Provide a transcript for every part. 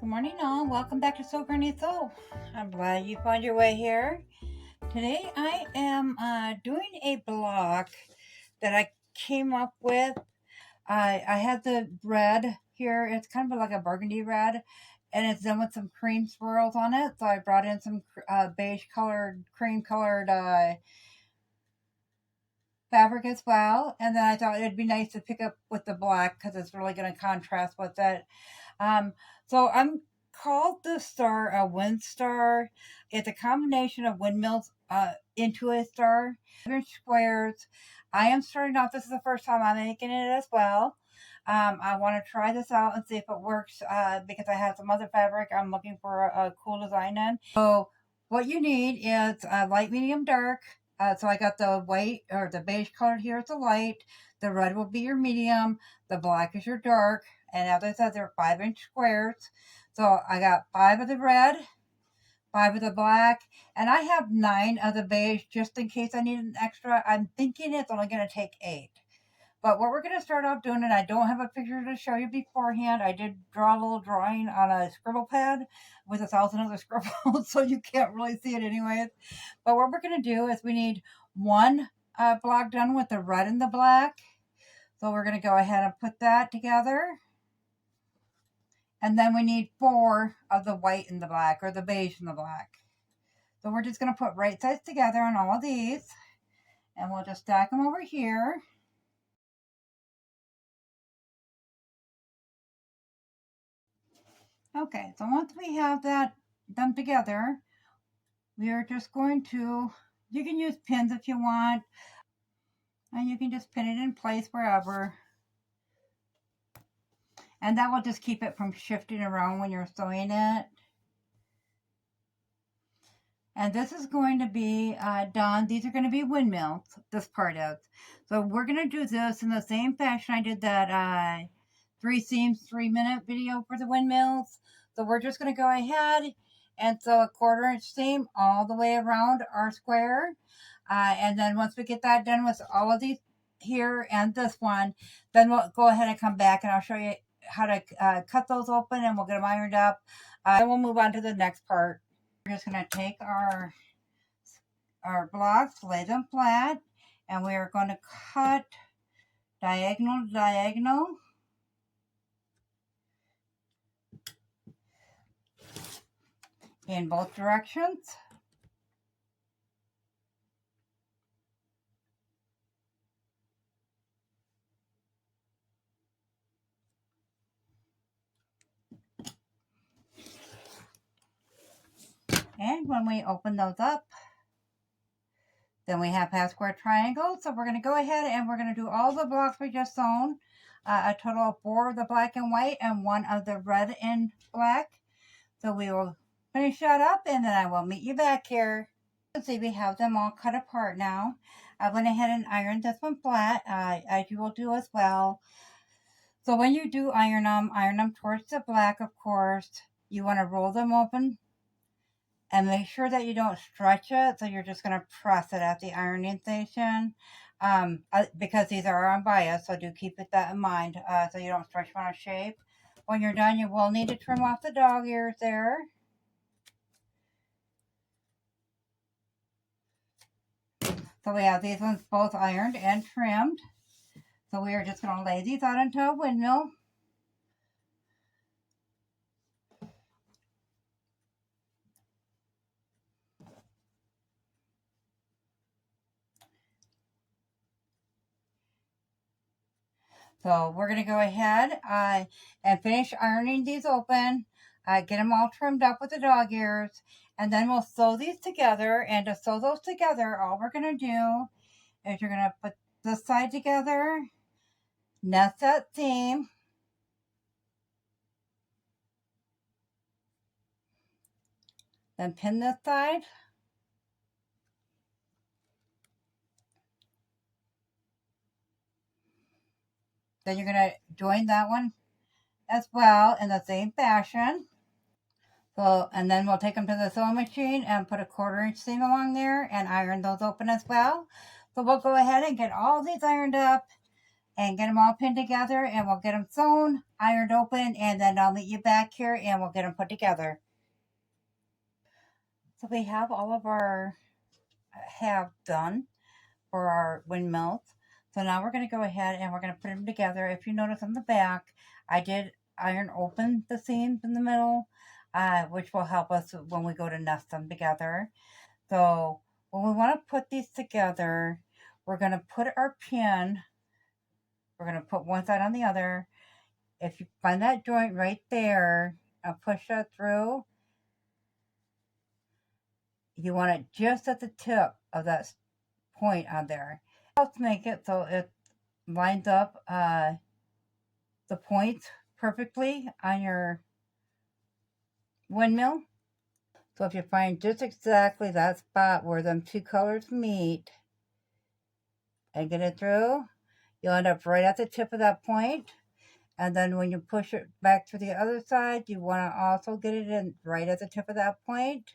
Good morning all, welcome back to Sew Granny Sew. I'm glad you found your way here. Today I am doing a block that I came up with. I had the red here, it's kind of like a burgundy red, and it's done with some cream swirls on it. So I brought in some beige colored, cream colored fabric as well. And then I thought it'd be nice to pick up with the black because it's really going to contrast with it. So I'm called the star a Windstar. It's a combination of windmills into a star. 7 squares. I am starting off. This is the first time I'm making it as well. I want to try this out and see if it works because I have some other fabric I'm looking for a cool design in. So what you need is light, medium, dark. So I got the white or the beige color here is the light. The red will be your medium. The black is your dark. And as I said, they're 5-inch squares. So I got 5 of the red, 5 of the black, and I have 9 of the beige just in case I need an extra. I'm thinking it's only going to take 8. But what we're going to start off doing, and I don't have a picture to show you beforehand. I did draw a little drawing on a scribble pad with 1,000 other scribbles, so you can't really see it anyways. But what we're going to do is we need one block done with the red and the black. So we're going to go ahead and put that together. And then we need 4 of the white and the black, or the beige and the black. So we're just going to put right sides together on all of these. And we'll just stack them over here. Okay, so once we have that done together, we are just going to, you can use pins if you want. And you can just pin it in place wherever. And that will just keep it from shifting around when you're sewing it. And this is going to be done. These are going to be windmills, this part is. So we're going to do this in the same fashion I did that 3 seams, 3-minute video for the windmills. So we're just going to go ahead and sew a 1/4-inch seam all the way around our square. And then once we get that done with all of these here and this one, then we'll go ahead and come back and I'll show you how to cut those open and we'll get them ironed up. Then we'll move on to the next part. We're just going to take our blocks, lay them flat, and we are going to cut diagonal to diagonal. In both directions. And when we open those up, then we have half square triangles. So we're going to go ahead and we're going to do all the blocks we just sewn. A total of 4 of the black and white and 1 of the red and black. So we will finish that up and then I will meet you back here. See, we have them all cut apart now. I went ahead and ironed this one flat, as you will do as well. So when you do iron them towards the black, of course. You want to roll them open and make sure that you don't stretch it. So you're just going to press it at the ironing station because these are unbiased. So do keep that in mind so you don't stretch them out of shape. When you're done, you will need to trim off the dog ears there. So we have these ones both ironed and trimmed. So we are just going to lay these out into a windmill. So we're going to go ahead and finish ironing these open, get them all trimmed up with the dog ears, and then we'll sew these together. And to sew those together, all we're going to do is you're going to put this side together, nest that seam, then pin this side. Then you're going to join that one as well in the same fashion. So, and then we'll take them to the sewing machine and put a 1/4-inch seam along there and iron those open as well. So we'll go ahead and get all these ironed up and get them all pinned together, and we'll get them sewn, ironed open, and then I'll meet you back here and we'll get them put together. So we have all of our halves done for our windmills. So now we're going to go ahead and we're going to put them together. If you notice on the back, I did iron open the seams in the middle, which will help us when we go to nest them together. So when we want to put these together, we're going to put our pin, we're going to put one side on the other. If you find that joint right there, push that through. You want it just at the tip of that point on there. Let's make it so it lines up the points perfectly on your windmill. So if you find just exactly that spot where them two colors meet and get it through, you'll end up right at the tip of that point. And then when you push it back to the other side, you want to also get it in right at the tip of that point.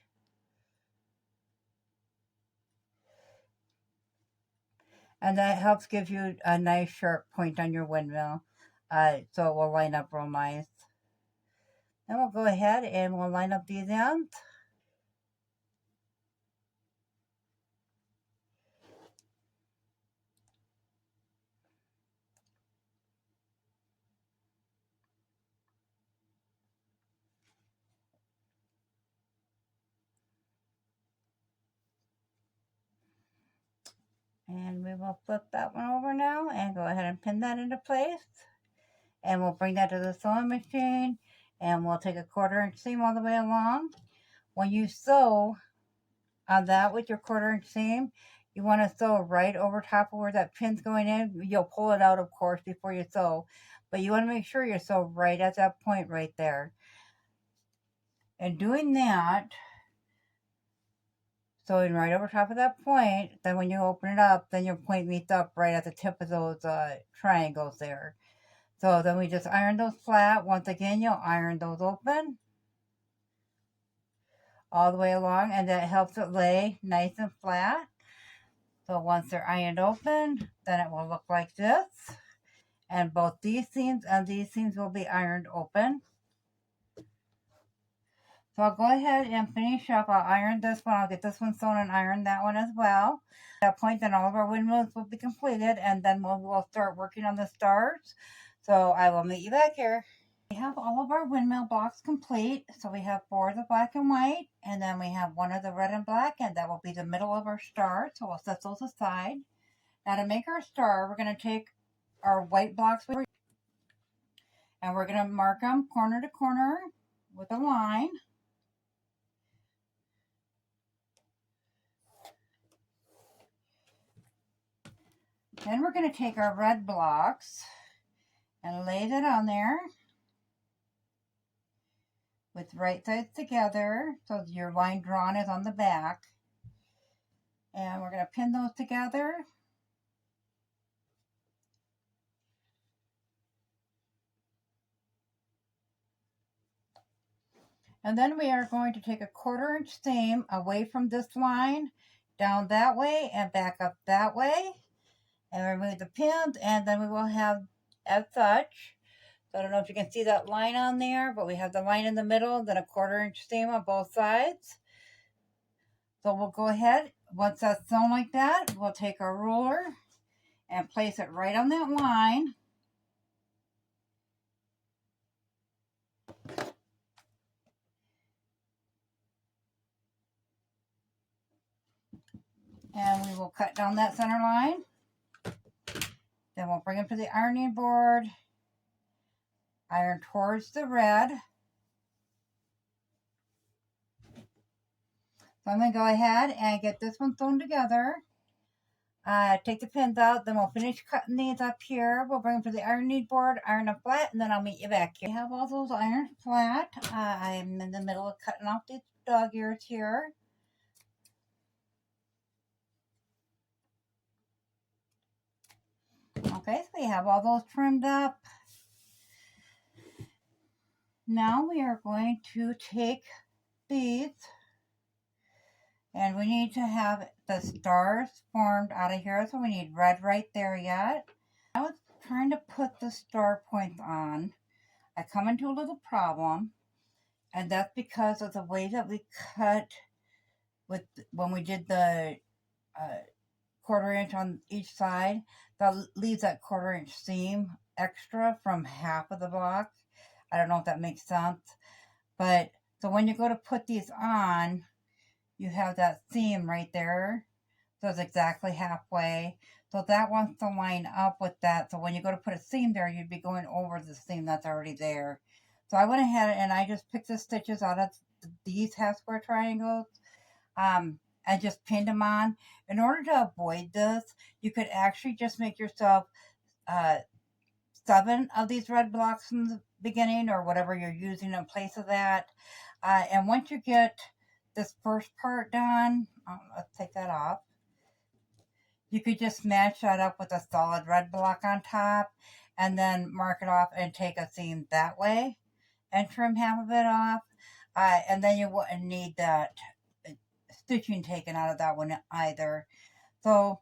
And that helps give you a nice sharp point on your windmill. So it will line up real nice. Then we'll go ahead and we'll line up these ends. And we will flip that one over now and go ahead and pin that into place. And we'll bring that to the sewing machine and we'll take a 1/4 inch seam all the way along. When you sew on that with your 1/4 inch seam, you want to sew right over top of where that pin's going in. You'll pull it out, of course, before you sew, but you want to make sure you sew right at that point right there. And doing that, sewing right over top of that point, then when you open it up, then your point meets up right at the tip of those triangles there. So then we just iron those flat. Once again, you'll iron those open all the way along, and that helps it lay nice and flat. So once they're ironed open, then it will look like this. And both these seams and these seams will be ironed open. So I'll go ahead and finish up. I'll iron this one. I'll get this one sewn and iron that one as well. At that point, then all of our windmills will be completed, and then we'll start working on the stars. So I will meet you back here. We have all of our windmill blocks complete. So we have 4 of the black and white, and then we have 1 of the red and black, and that will be the middle of our star. So we'll set those aside. Now to make our star, we're going to take our white blocks and we're going to mark them corner to corner with a line. Then we're going to take our red blocks and lay that on there with right sides together, so your line drawn is on the back. And we're going to pin those together. And then we are going to take a 1/4 inch seam away from this line, down that way and back up that way, and remove the pins, and then we will have as such. So I don't know if you can see that line on there, but we have the line in the middle, then a 1/4 inch seam on both sides. So we'll go ahead, once that's sewn like that, we'll take our ruler and place it right on that line. And we will cut down that center line. Then we'll bring it to the ironing board, iron towards the red. So I'm going to go ahead and get this one sewn together. Take the pins out, then we'll finish cutting these up here. We'll bring them to the ironing board, iron them flat, and then I'll meet you back here. We have all those ironed flat. I'm in the middle of cutting off these dog ears here. Okay, so we have all those trimmed up. Now we are going to take these, and we need to have the stars formed out of here. So we need red right there yet. I was trying to put the star points on, I come into a little problem, and that's because of the way that we cut with when we did the uh, 1/4 inch on each side. That leaves that 1/4 inch seam extra from half of the block. I don't know if that makes sense, but so when you go to put these on, you have that seam right there. So it's exactly halfway. So that wants to line up with that. So when you go to put a seam there, you'd be going over the seam that's already there. So I went ahead and I just picked the stitches out of these half square triangles, and just pinned them on. In order to avoid this, you could actually just make yourself 7 of these red blocks in the beginning, or whatever you're using in place of that. And once you get this first part done, let's take that off. You could just match that up with a solid red block on top, and then mark it off and take a seam that way and trim half of it off. And then you wouldn't need that stitching taken out of that one either. So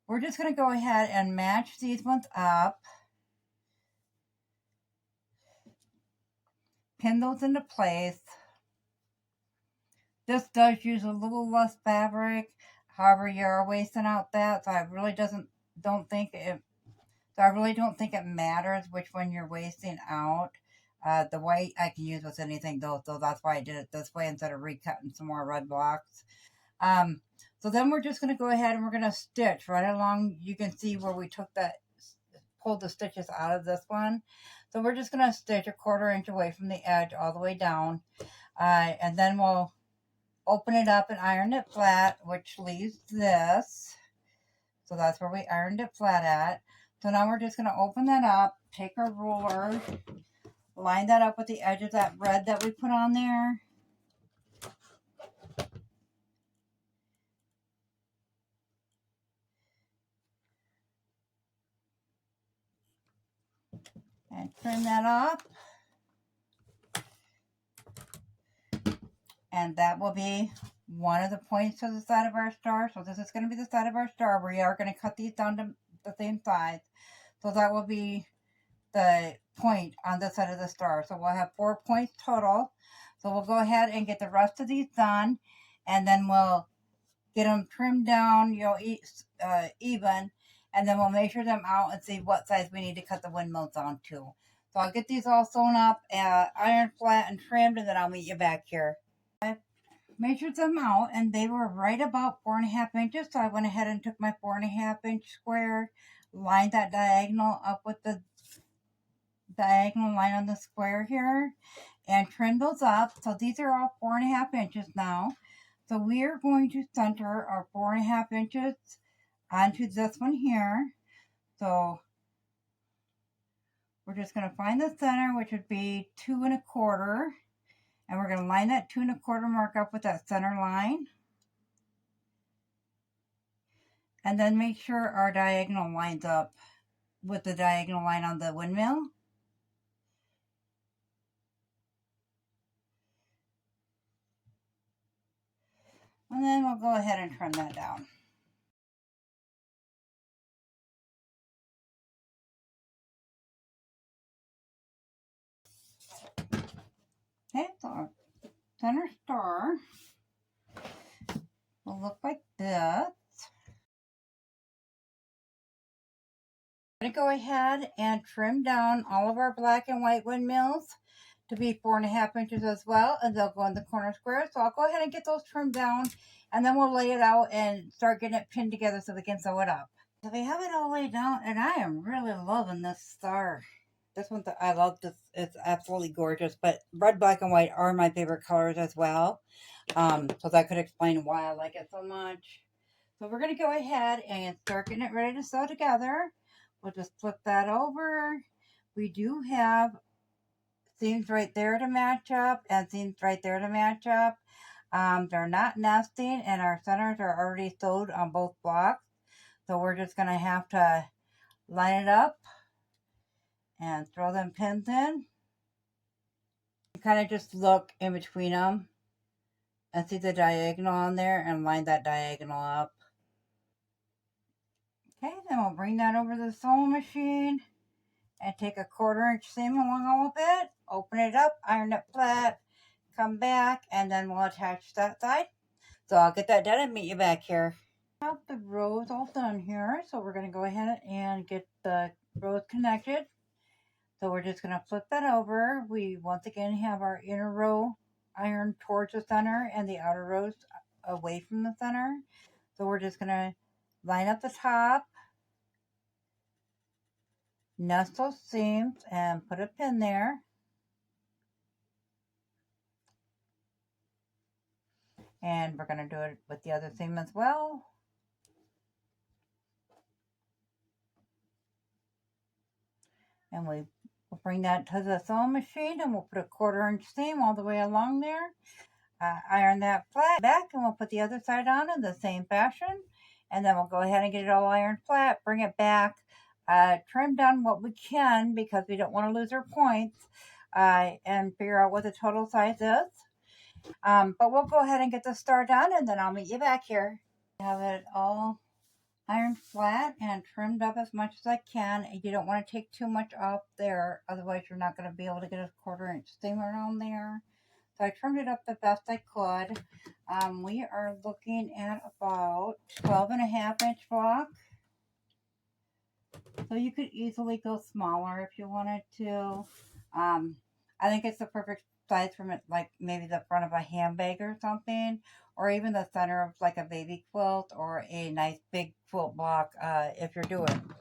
we're just going to go ahead and match these ones up, pin those into place. This does use a little less fabric, however you're wasting out that, so I really don't think it matters which one you're wasting out. The white I can use with anything though, so that's why I did it this way instead of recutting some more red blocks. So then we're just going to go ahead and we're going to stitch right along. You can see where we pulled the stitches out of this one. So we're just going to stitch a 1/4 inch away from the edge all the way down. And then we'll open it up and iron it flat, which leaves this. So that's where we ironed it flat at. So now we're just going to open that up, take our ruler, line that up with the edge of that red that we put on there. And trim that off. And that will be one of the points to the side of our star. So this is going to be the side of our star. We are going to cut these down to the same size. So that will be the point on this side of the star. So we'll have 4 points total. So we'll go ahead and get the rest of these done, and then we'll get them trimmed down, even, and then we'll measure them out and see what size we need to cut the windmills down to. So I'll get these all sewn up, ironed flat and trimmed, and then I'll meet you back here. I measured them out and they were right about 4.5 inches. So I went ahead and took my 4.5 inch square, lined that diagonal up with the diagonal line on the square here, and trimmed those up. So these are all 4.5 inches now. So we are going to center our 4.5 inches onto this one here. So we're just going to find the center, which would be 2 1/4. And we're going to line that 2 1/4 mark up with that center line. And then make sure our diagonal lines up with the diagonal line on the windmill. And then we'll go ahead and trim that down. Okay, so our center star will look like this. I'm going to go ahead and trim down all of our black and white windmills to be 4.5 inches as well, and they'll go in the corner square. So I'll go ahead and get those trimmed down, and then we'll lay it out and start getting it pinned together so we can sew it up. So we have it all laid down, and I am really loving this star. This one, I love this. It's absolutely gorgeous, but red, black, and white are my favorite colors as well. So that could explain why I like it so much. So we're going to go ahead and start getting it ready to sew together. We'll just flip that over. We do have seams right there to match up and seams right there to match up. They're not nesting, and our centers are already sewed on both blocks. So we're just going to have to line it up and throw them pins in. You kind of just look in between them and see the diagonal on there and line that diagonal up. Okay, then we'll we'll bring that over to the sewing machine and take a 1/4 inch seam along all of it, open it up, iron it flat, come back, and then we'll attach that side. So I'll get that done and meet you back here. I have the rows all done here, so we're going to go ahead and get the rows connected. So we're just going to flip that over. We once again have our inner row ironed towards the center and the outer rows away from the center. So we're just going to line up the top, nest those seams, and put a pin there. And we're going to do it with the other seam as well. And we'll bring that to the sewing machine and we'll put a 1/4 inch seam all the way along there. Iron that flat back and we'll put the other side on in the same fashion. And then we'll go ahead and get it all ironed flat, bring it back, trim down what we can because we don't want to lose our points, and figure out what the total size is. But we'll go ahead and get the star done and then I'll meet you back here. Have it all ironed flat and trimmed up as much as I can. You don't want to take too much off there, otherwise you're not going to be able to get a 1/4 inch seam around there. So I trimmed it up the best I could. We are looking at about 12.5 inch block. So you could easily go smaller if you wanted to. I think it's the perfect size from it, like maybe the front of a handbag or something, or even the center of like a baby quilt or a nice big quilt block. If you're doing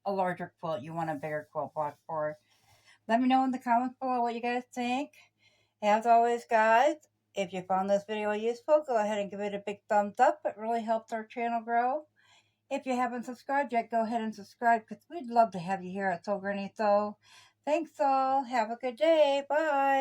a larger quilt, you want a bigger quilt block for. Let me know in the comments below what you guys think. As always, guys, if you found this video useful, go ahead and give it a big thumbs up. It really helps our channel grow. If you haven't subscribed yet, go ahead and subscribe because we'd love to have you here at Sew Granny Sew. Thanks all. Have a good day. Bye.